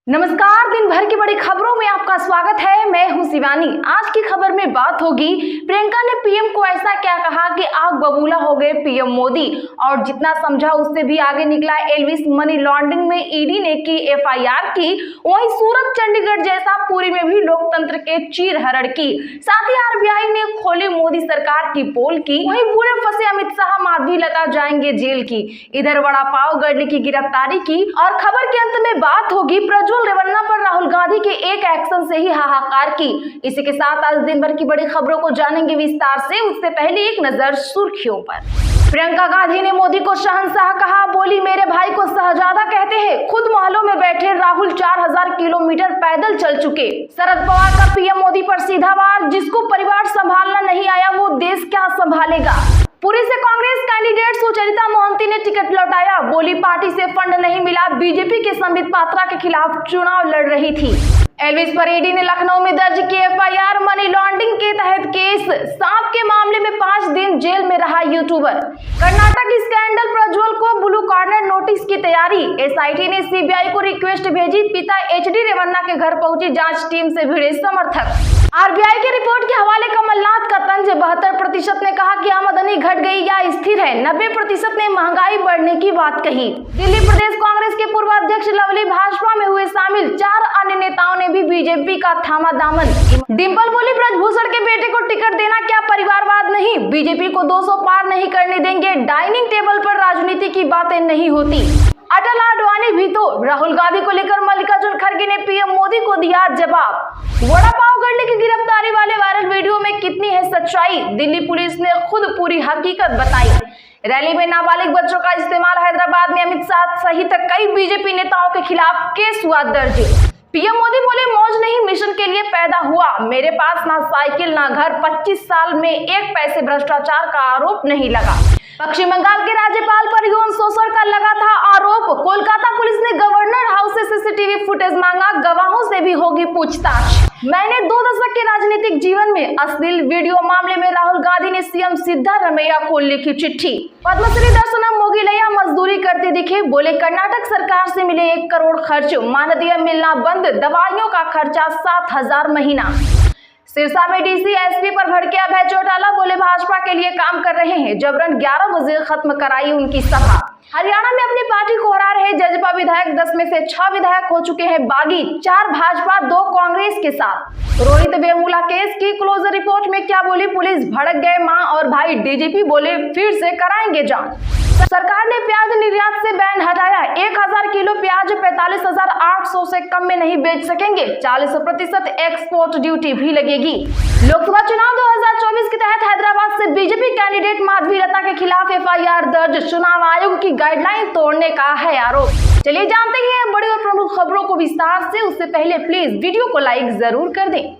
नमस्कार। दिन भर की बड़ी खबरों में आपका स्वागत है। मैं हूं शिवानी। आज की खबर में बात होगी, प्रियंका ने पीएम को ऐसा क्या कहा कि आग बबूला हो गए पीएम मोदी, और जितना समझा उससे भी आगे निकला एल्विस। मनी लॉन्ड्रिंग में ईडी ने की एफआईआर की, वहीं सूरत चंडीगढ़ जैसा पुरी में भी लोकतंत्र के चीरहरण की। साथ ही आरबीआई ने खोली मोदी सरकार की पोल की। वहीं पूरे फंसे अमित शाह, माधवी लता जाएंगे जेल की। इधर वड़ा पाव गढ़ की गिरफ्तारी की। और खबर के अंत में बात होगी प्रज्वल रेवन्ना पर राहुल गांधी के एक एक्शन से ही हाहाकार की। इसी के साथ आज दिन भर की बड़ी खबरों को जानेंगे विस्तार से। उससे पहले एक नजर सुर्खियों पर। प्रियंका गांधी ने मोदी को शहंशाह कहा, बोली मेरे भाई को शहजादा कहते हैं। खुद महलों में बैठे राहुल 4000 किलोमीटर पैदल चल चुके। शरद पवार का पीएम मोदी पर सीधा वार, जिसको परिवार संभालना नहीं आया वो देश क्या संभालेगा। पुरी से कांग्रेस कैंडिडेट सुचरिता मोहंती ने टिकट लौटाया, बोली पार्टी से फंड नहीं मिला, बीजेपी के संबित पात्रा के खिलाफ चुनाव लड़ रही थी। एल्विस पर ईडी ने लखनऊ में दर्ज की एफआईआर, मनी लॉन्ड्रिंग के तहत केस। सांप के मामले में 5 दिन जेल में रहा यूट्यूबर। कर्नाटक स्कैंडल, प्रज्वल को ब्लू कॉर्नर नोटिस की तैयारी। एसआईटी ने सीबीआई को रिक्वेस्ट भेजी, पिता एचडी रेवन्ना के घर पहुंची जांच टीम से भिड़े समर्थक। आरबीआई की रिपोर्ट के हवाले कमलनाथ का तंज, 72% ने कहा कि आमदनी घट गई या स्थिर है, 90% ने महंगाई बढ़ने की बात कही। दिल्ली प्रदेश कांग्रेस के पूर्व अध्यक्ष लवली भाजपा में हुए शामिल, 4 अन्य नेताओं ने भी बीजेपी का थामा दामन। डिंपल बोली ब्रजभूषण के बेटे को टिकट देना क्या परिवारवाद नहीं, बीजेपी को 200 पार नहीं करने देंगे, डाइनिंग टेबल पर राजनीति की बातें नहीं होती। अटल आडवाणी भी तो। राहुल गांधी को लेकर मल्लिकार्जुन खड़गे ने पीएम मोदी को दिया जवाब। वड़ा पाव गढ़ की गिरफ्तारी वाले वायरल वीडियो में कितनी है सच्चाई, दिल्ली पुलिस ने खुद पूरी हकीकत बताई। रैली में नाबालिग बच्चों का इस्तेमाल, हैदराबाद में अमित शाह सहित कई बीजेपी नेताओं के खिलाफ केस हुआ दर्ज। पीएम मोदी बोले मौज नहीं मिशन के लिए पैदा हुआ, मेरे पास ना साइकिल ना घर, 25 साल में एक पैसे भ्रष्टाचार का आरोप नहीं लगा। पश्चिम बंगाल के राज्यपाल पर यौन शोषण का लगा था आरोप, कोलकाता पुलिस ने गवर्नर हाउस से सीसीटीवी फुटेज मांगा, गवाहों से भी होगी पूछताछ। मैंने 2 दशक के राजनीतिक जीवन में अश्लील वीडियो मामले में राहुल गांधी ने सीएम सिद्धारमैया को लिखी चिट्ठी। पद्मश्री दर्शनम मोगिलैया मजदूरी करते दिखे, बोले कर्नाटक सरकार से मिले 1 करोड़ खर्च, मानदेय मिलना बंद, दवाइयों का खर्चा 7000 महीना। सिरसा में डीसी एसपी पर भड़के अभय चौटाला, बोले भाजपा के लिए काम कर रहे हैं, जबरन 11 बजे खत्म कराई उनकी सभा। हरियाणा में अपनी पार्टी को हरा रहे जजपा विधायक, 10 में से 6 विधायक हो चुके हैं बागी, 4 भाजपा 2 कांग्रेस के साथ। रोहित वेमुला केस की क्लोजर रिपोर्ट में क्या बोली पुलिस, भड़क गए मां और भाई, डीजीपी बोले फिर से कराएंगे जांच। सरकार ने प्याज निर्यात से बैन हटाया, 1000 किलो प्याज 45,800 से कम में नहीं बेच सकेंगे, 40% एक्सपोर्ट ड्यूटी भी लगेगी। लोकसभा चुनाव 2024 के तहत हैदराबाद से बीजेपी कैंडिडेट माधवी लता के खिलाफ एफआईआर दर्ज, चुनाव आयोग की गाइडलाइन तोड़ने का है आरोप। चलिए जानते हैं बड़ी और प्रमुख खबरों को विस्तार से। उससे पहले प्लीज वीडियो को लाइक जरूर कर दें।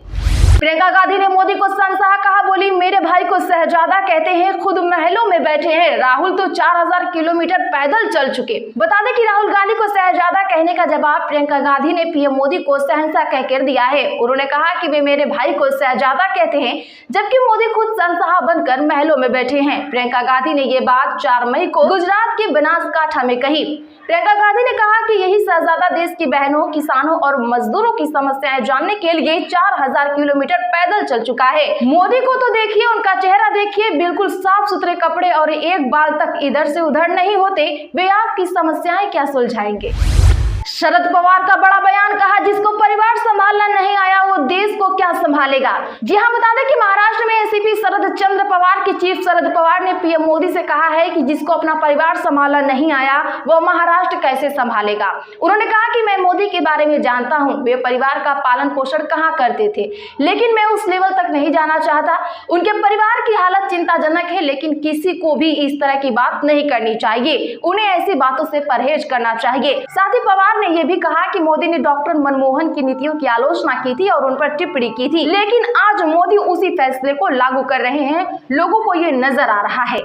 प्रियंका गांधी ने मोदी को शहंशाह कहा, बोली मेरे भाई को शहजादा कहते हैं, खुद महलों में बैठे हैं, राहुल तो 4000 किलोमीटर पैदल चल चुके। बता दें कि राहुल गांधी को शहजादा कहने का जवाब प्रियंका गांधी ने पीएम मोदी को शहंशाह कहकर दिया है। उन्होंने कहा कि वे मेरे भाई को शहजादा कहते हैं, जबकि मोदी खुद शहंशाह बनकर महलों में बैठे हैं। प्रियंका गांधी ने ये बात 4 मई को गुजरात के बनासकांठा में कही। प्रियंका गांधी ने कहा कि यही शहजादा देश की बहनों, किसानों और मजदूरों की समस्याएं जानने के लिए 4000 किलोमीटर पैदल चल चुका है। मोदी को तो देखिए, उनका चेहरा देखिए, बिल्कुल साफ सुथरे कपड़े और एक बाल तक इधर से उधर नहीं होते, वे आपकी समस्याएं क्या सुलझाएंगे। शरद पवार का बड़ा बयान, कहा जिसको परिवार संभालना नहीं आया वो देश को क्या संभालेगा। जी हां, बता दें कि महाराष्ट्र में एसीपी शरद चंद्र पवार के चीफ शरद पवार ने पीएम मोदी से कहा है कि जिसको अपना परिवार संभालना नहीं आया वो महाराष्ट्र कैसे संभालेगा। उन्होंने कहा कि मैं मोदी के बारे में जानता हूं, वे परिवार का पालन पोषण कहाँ करते थे, लेकिन मैं उस लेवल तक नहीं जाना चाहता। उनके परिवार की हालत चिंताजनक है, लेकिन किसी को भी इस तरह की बात नहीं करनी चाहिए, उन्हें ऐसी बातों से परहेज करना चाहिए। साथ ही पवार ने यह भी कहा कि मोदी ने डॉक्टर मनमोहन की नीतियों की आलोचना की थी और उन पर टिप्पणी की थी, लेकिन आज मोदी उसी फैसले को लागू कर रहे हैं, लोगों को ये नजर आ रहा है।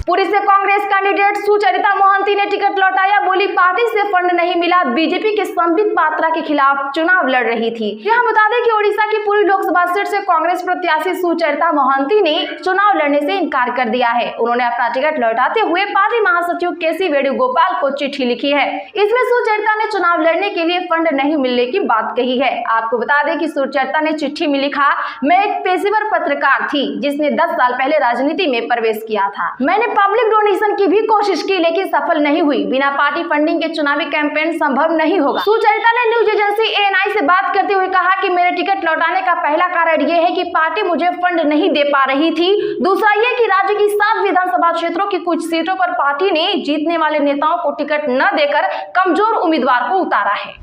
पुरी से कांग्रेस कैंडिडेट सुचरिता मोहंती ने टिकट लौटाया, बोली पार्टी से फंड नहीं मिला, बीजेपी के संबित पात्रा के खिलाफ चुनाव लड़ रही थी। यहाँ बता दें कि ओडिशा की पुरी लोकसभा सीट से कांग्रेस प्रत्याशी सुचरिता मोहंती ने चुनाव लड़ने से इनकार कर दिया है। उन्होंने अपना टिकट लौटाते हुए पार्टी महासचिव केसी वेणुगोपाल को चिट्ठी लिखी है। इसमें सुचरिता ने चुनाव लड़ने के लिए फंड नहीं मिलने की बात कही है। आपको बता दें कि सुचरिता ने चिट्ठी में लिखा, मैं एक पेशेवर पत्रकार थी जिसने 10 साल पहले राजनीति में प्रवेश किया था। मैंने पब्लिक डोनेशन की भी कोशिश की लेकिन सफल नहीं हुई। बिना पार्टी फंडिंग के चुनावी कैंपेन संभव नहीं होगा। सुचरिता ने न्यूज एजेंसी ANI से बात करते हुए कहा कि मेरे टिकट लौटाने का पहला कारण ये है कि पार्टी मुझे फंड नहीं दे पा रही थी। दूसरा ये कि राज्य की 7 विधानसभा क्षेत्रों की कुछ सीटों पर पार्टी ने जीतने वाले नेताओं को टिकट न देकर कमजोर उम्मीदवार को उतारा है।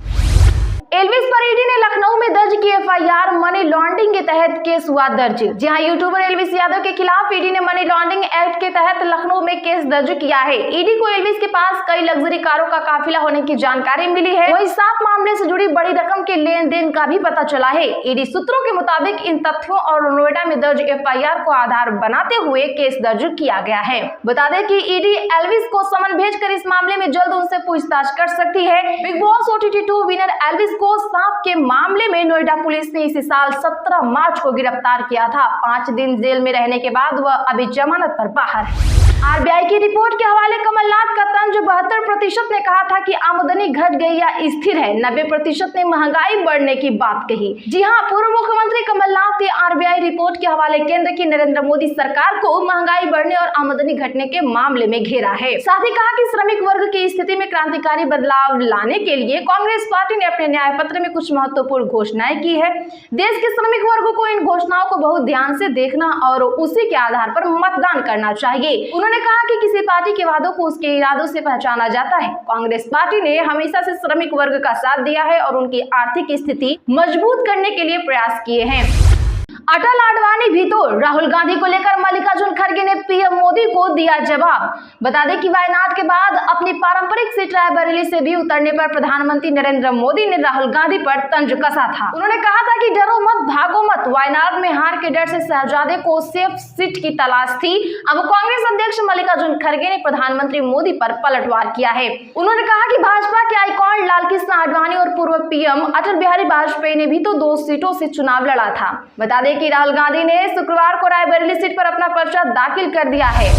एल्विस पर ईडी ने लखनऊ में दर्ज की FIR, मनी लॉन्ड्रिंग के तहत केस हुआ दर्ज। जी हां, यूट्यूबर एल्विस यादव के खिलाफ ईडी ने मनी लॉन्ड्रिंग एक्ट के तहत लखनऊ में केस दर्ज किया है। ईडी को एल्विस के पास कई लग्जरी कारों का काफिला होने की जानकारी मिली है। वहीं 7 मामले से जुड़ी बड़ी रकम के लेन देन का भी पता चला है। ईडी सूत्रों के मुताबिक इन तथ्यों और नोएडा में दर्ज FIR को आधार बनाते हुए केस दर्ज किया गया है। बता दें कि ईडी एल्विस को समन भेजकर इस मामले में जल्द उनसे पूछताछ कर सकती है। Big boss OTT 2 winner Elvis को सांप के मामले में नोएडा पुलिस ने इसी साल 17 मार्च को गिरफ्तार किया था। 5 दिन जेल में रहने के बाद वह अभी जमानत पर बाहर है। RBI की रिपोर्ट के हवाले कमलनाथ का तंज, 72% ने कहा था कि आमदनी घट गई या स्थिर है, 90% ने महंगाई बढ़ने की बात कही। जी हां, पूर्व मुख्यमंत्री कमलनाथ ने RBI रिपोर्ट के हवाले केंद्र की नरेंद्र मोदी सरकार को महंगाई बढ़ने और आमदनी घटने के मामले में घेरा है। साथ ही कहा कि श्रमिक वर्ग की स्थिति में क्रांतिकारी बदलाव लाने के लिए कांग्रेस पार्टी ने अपने न्याय पत्र में कुछ महत्वपूर्ण घोषणाएं की है। देश के श्रमिक वर्ग को इन घोषणाओं को बहुत ध्यान से देखना और उसी के आधार पर मतदान करना चाहिए। उन्होंने कहा कि किसी पार्टी के वादों को उसके इरादों से पहचाना जाता है। कांग्रेस पार्टी ने हमेशा से श्रमिक वर्ग का साथ दिया है और उनकी आर्थिक स्थिति मजबूत करने के लिए प्रयास किए हैं। अटल आडवाणी भी तो राहुल गांधी को लेकर मल्लिकार्जुन खड़गे ने PM मोदी को दिया जवाब। बता दें कि वायनाड के बाद अपनी पारंपरिक सीट रायबरेली से भी उतरने पर प्रधानमंत्री नरेंद्र मोदी ने राहुल गांधी पर तंज कसा था। उन्होंने कहा था कि डरो मत, भागो मत। वायनाड में हार के डर से शहजादे को सेफ सीट की तलाश थी। अब कांग्रेस अध्यक्ष मल्लिकार्जुन खड़गे ने प्रधानमंत्री मोदी पर पलटवार किया है। उन्होंने कहा कि भाजपा के आइकॉन लालकृष्ण आडवाणी और पूर्व PM अटल बिहारी वाजपेयी ने भी तो 2 सीटों से चुनाव लड़ा था। बता दें कि राहुल गांधी ने शुक्रवार को रायबरेली सीट पर अपना पर्चा दाखिल कर दिया है।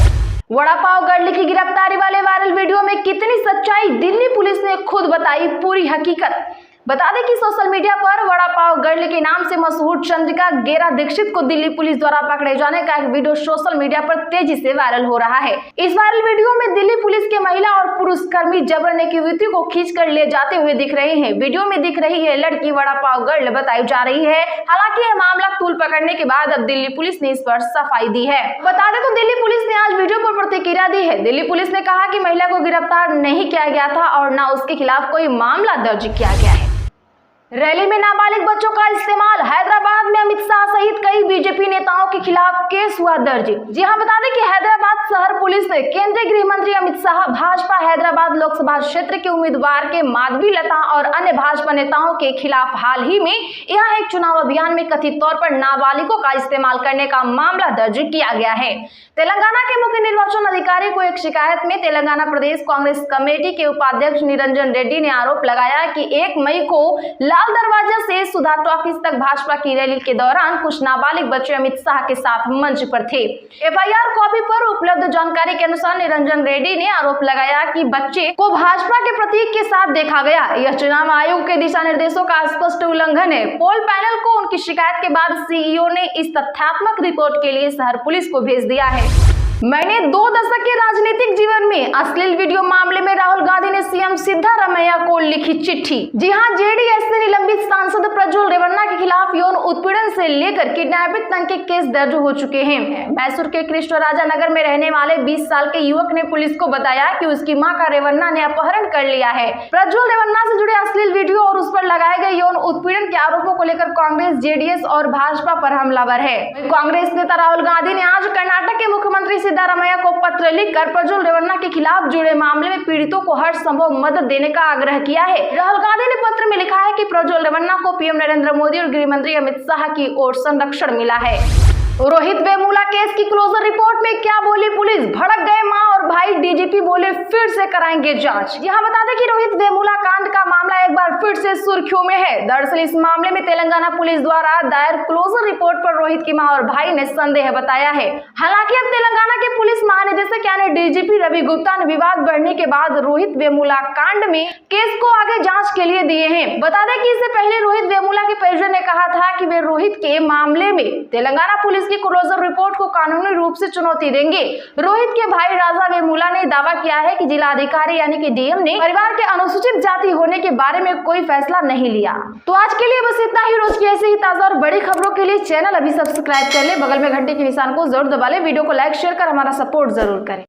वड़ा पाव गर्ल की गिरफ्तारी वाले वायरल वीडियो में कितनी सच्चाई, दिल्ली पुलिस ने खुद बताई पूरी हकीकत। बता दें कि सोशल मीडिया पर वड़ा पाव गर्ल के नाम से मशहूर चंद्रिका गेरा दीक्षित को दिल्ली पुलिस द्वारा पकड़े जाने का एक वीडियो सोशल मीडिया पर तेजी से वायरल हो रहा है। इस वायरल वीडियो में दिल्ली पुलिस के महिला और पुरुष कर्मी जबरन एक युवती को खींचकर ले जाते हुए दिख रहे हैं। वीडियो में दिख रही है लड़की वड़ा पाव गर्ल बताई जा रही है। हालांकि यह मामला तूल पकड़ने के बाद अब दिल्ली पुलिस ने इस पर सफाई दी है। बता दें तो दिल्ली पुलिस ने आज वीडियो पर प्रतिक्रिया दी है। दिल्ली पुलिस ने कहा कि महिला को गिरफ्तार नहीं किया गया था और न उसके खिलाफ कोई मामला दर्ज किया गया है। रैली में नाबालिग बच्चों का इस्तेमाल, हैदराबाद में अमित शाह सहित कई बीजेपी नेताओं के खिलाफ केस हुआ दर्ज। जी हां, बता दें कि हैदराबाद शहर पुलिस ने केंद्रीय गृह मंत्री अमित शाह, भाजपा हैदराबाद लोकसभा क्षेत्र के उम्मीदवार के माधवी लता और अन्य भाजपा नेताओं के खिलाफ हाल ही में यहां एक चुनाव अभियान में कथित तौर पर नाबालिगों का इस्तेमाल करने का मामला दर्ज किया गया है। तेलंगाना के मुख्य निर्वाचन अधिकारी को एक शिकायत में तेलंगाना प्रदेश कांग्रेस कमेटी के उपाध्यक्ष निरंजन रेड्डी ने आरोप लगाया कि 1 मई को लाल दरवाजा से सुधा टॉकीज तक भाजपा की रैली के दौरान कुछ नाबालिग बच्चे अमित शाह के साथ मंच पर थे। FIR कॉपी पर उपलब्ध जानकारी के अनुसार निरंजन रेड्डी ने आरोप लगाया कि बच्चे को भाजपा के प्रतीक के साथ देखा गया। यह चुनाव आयोग के दिशा निर्देशों का स्पष्ट उल्लंघन है। पोल पैनल को उनकी शिकायत के बाद CEO ने इस तथ्यात्मक रिपोर्ट के लिए शहर पुलिस को भेज दिया है। मैंने 2 दशक के राजनीतिक जीवन में अश्लील वीडियो मामले में राहुल गांधी ने CM सिद्धारमैया को लिखी चिट्ठी। जी हां, JDS से निलंबित सांसद प्रज्वल रेवन्ना के खिलाफ यौन उत्पीड़न से लेकर किडनैपिंग तक के केस दर्ज हो चुके हैं। मैसूर के कृष्णराजा नगर में रहने वाले 20 साल के युवक ने पुलिस को बताया कि उसकी मां का रेवन्ना ने अपहरण कर लिया है। प्रज्वल रेवन्ना से जुड़े अश्लील वीडियो और उस पर लगाए गए यौन उत्पीड़न के आरोपों को लेकर कांग्रेस, JDS और भाजपा पर हमलावर है। कांग्रेस नेता राहुल गांधी ने आज कर्नाटक के मुख्यमंत्री सिद्धारमैया को पत्र लिखकर प्रज्वल रेवन्ना के खिलाफ जुड़े मामले में पीड़ितों को हर संभव मदद देने का आग्रह किया है। राहुल गांधी ने पत्र में लिखा है कि प्रज्वल रेवन्ना को PM नरेंद्र मोदी और गृह मंत्री अमित शाह की ओर संरक्षण मिला है। रोहित वेमुला केस की क्लोजर रिपोर्ट में क्या बोली पुलिस, भड़क गए मां और भाई, डीजीपी बोले फिर से कराएंगे जांच। यहां बता दें कि रोहित वेमुला कांड का मामला एक बार फिर से सुर्खियों में है। दरअसल इस मामले में तेलंगाना पुलिस द्वारा दायर क्लोजर रिपोर्ट पर रोहित की मां और भाई ने संदेह बताया है। हालांकि अब तेलंगाना के पुलिस महानिदेशक यानी डीजीपी रवि गुप्ता ने विवाद बढ़ने के बाद रोहित वेमुला कांड में केस को आगे जांच के लिए दिए हैं। बता दें कि इससे पहले रोहित वेमुला के परिजन ने कहा था कि वे रोहित के मामले में तेलंगाना पुलिस की क्लोजर रिपोर्ट को कानूनी रूप से चुनौती देंगे। रोहित के भाई राजा वेमुला ने दावा किया है कि जिलाधिकारी यानी कि डीएम ने परिवार के अनुसूचित जाति होने के बारे में कोई फैसला नहीं लिया। तो आज के लिए बस इतना ही। रोज की ऐसी ही ताजा और बड़ी खबरों के लिए चैनल अभी सब्सक्राइब कर ले, बगल में घंटे के निशान को जरूर दबा ले, वीडियो को लाइक शेयर कर हमारा सपोर्ट जरूर करें।